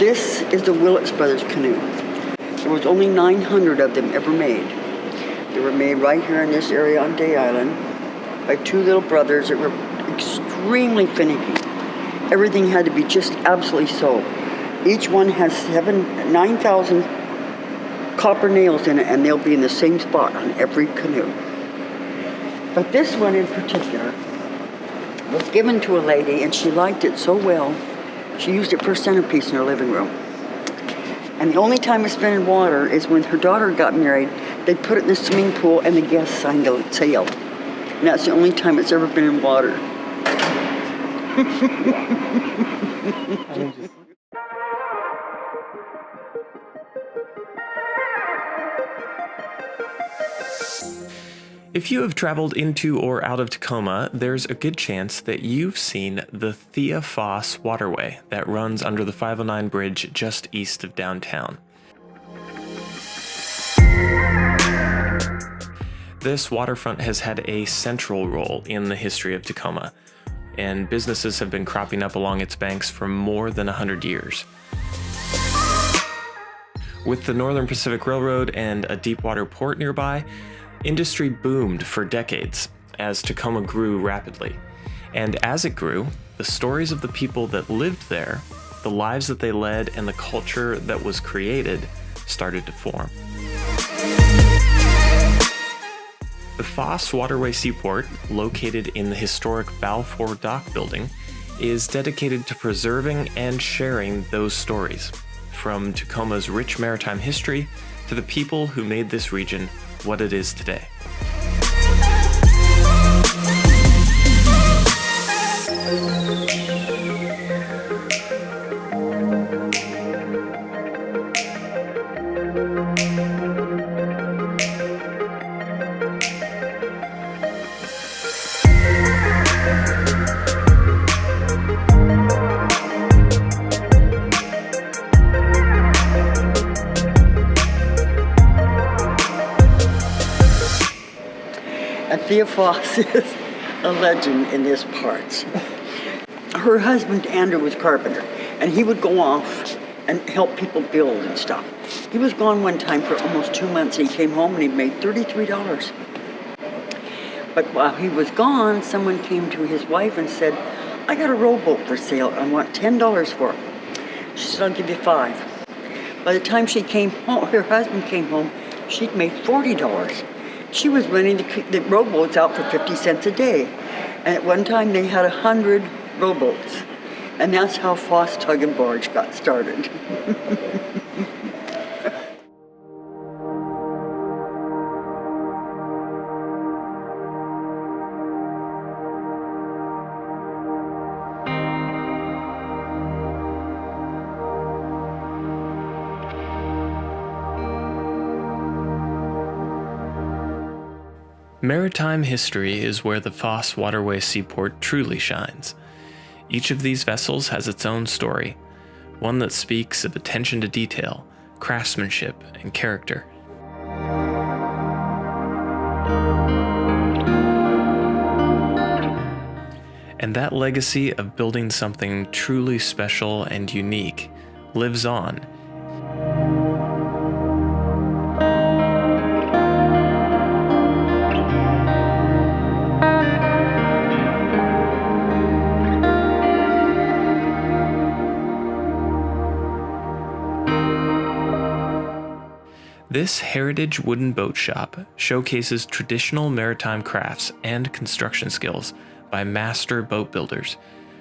This is the Willits Brothers canoe. There was only 900 of them ever made. They were made right here in this area on Day Island by two little brothers that were extremely finicky. Everything had to be just absolutely so. Each one has 9,000 copper nails in it, and they'll be in the same spot on every canoe. But this one in particular was given to a lady, and she liked it so well, she used it for a centerpiece in her living room. And the only time it's been in water is when her daughter got married. They put it in the swimming pool, and the guests signed the sail. And that's the only time it's ever been in water. If you have traveled into or out of Tacoma, there's a good chance that you've seen the Thea Foss Waterway that runs under the 509 bridge just east of downtown. This waterfront has had a central role in the history of Tacoma, and businesses have been cropping up along its banks for more than 100 years. With the Northern Pacific Railroad and a deepwater port nearby, industry boomed for decades as Tacoma grew rapidly. And as it grew, the stories of the people that lived there, the lives that they led, and the culture that was created started to form. The Foss Waterway Seaport, located in the historic Balfour Dock Building, is dedicated to preserving and sharing those stories, from Tacoma's rich maritime history to the people who made this region what it is today. Thea Foss is a legend in this parts. Her husband, Andrew, was a carpenter, and he would go off and help people build and stuff. He was gone one time for almost 2 months, and he came home and he made $33. But while he was gone, someone came to his wife and said, I got a rowboat for sale. I want $10 for it. She said, I'll give you $5. By the time she came home, her husband came home, she'd made $40. She was renting the rowboats out for 50 cents a day. And at one time they had 100 rowboats. And that's how Foss Tug and Barge got started. Maritime history is where the Foss Waterway Seaport truly shines. Each of these vessels has its own story, one that speaks of attention to detail, craftsmanship, and character. And that legacy of building something truly special and unique lives on. This heritage wooden boat shop showcases traditional maritime crafts and construction skills by master boat builders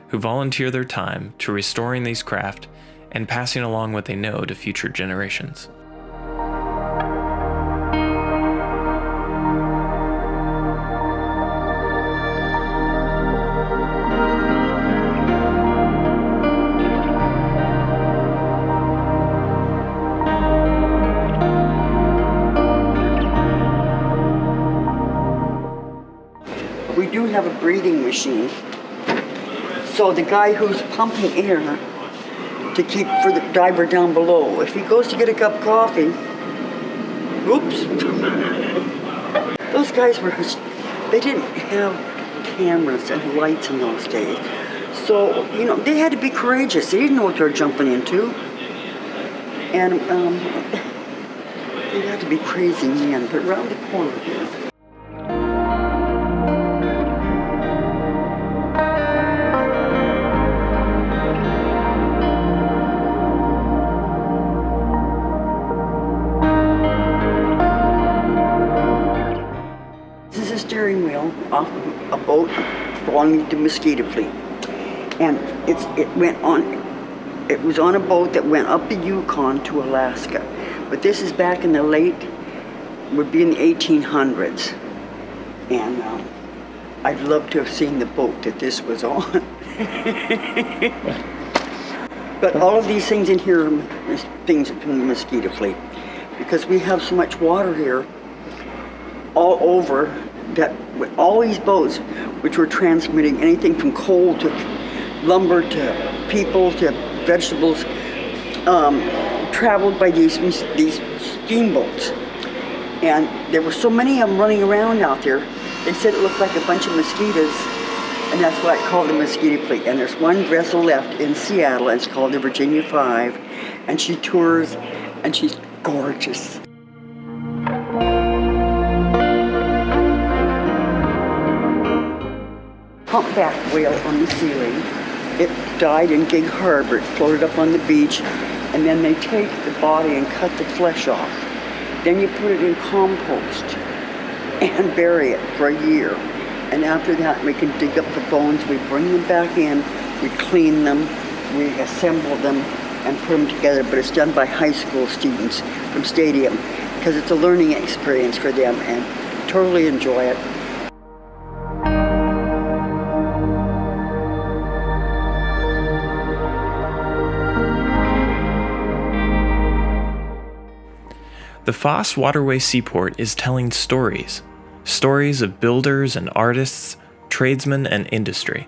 who volunteer their time to restoring these craft and passing along what they know to future generations. We do have a breathing machine. So the guy who's pumping air to keep for the diver down below, if he goes to get a cup of coffee, oops. Those guys they didn't have cameras and lights in those days. So, they had to be courageous. They didn't know what they were jumping into. And you have to be crazy man, but around the corner here. This is a steering wheel off a boat belonging to Mosquito Fleet, and it was on a boat that went up the Yukon to Alaska. But this is back in the would be in the 1800s. And I'd love to have seen the boat that this was on. But all of these things in here are things from the Mosquito Fleet, because we have so much water here all over that with all these boats, which were transmitting anything from coal to lumber to people to vegetables, traveled by these steamboats. And there were so many of them running around out there. They said it looked like a bunch of mosquitoes, and that's why I call the Mosquito Fleet. And there's one vessel left in Seattle, and it's called the Virginia 5, and she tours, and she's gorgeous. Humpback whale on the ceiling. It died in Gig Harbor. It floated up on the beach, and then they take the body and cut the flesh off. Then you put it in compost and bury it for a year. And after that, we can dig up the bones. We bring them back in. We clean them. We assemble them and put them together. But it's done by high school students from Stadium, because it's a learning experience for them, and totally enjoy it. The Foss Waterway Seaport is telling stories. Stories of builders and artists, tradesmen and industry.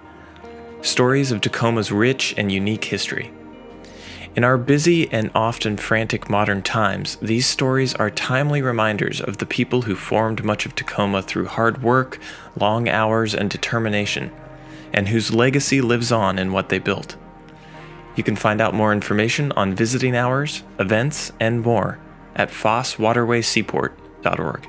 Stories of Tacoma's rich and unique history. In our busy and often frantic modern times, these stories are timely reminders of the people who formed much of Tacoma through hard work, long hours, and determination, and whose legacy lives on in what they built. You can find out more information on visiting hours, events, and more at fosswaterwayseaport.org.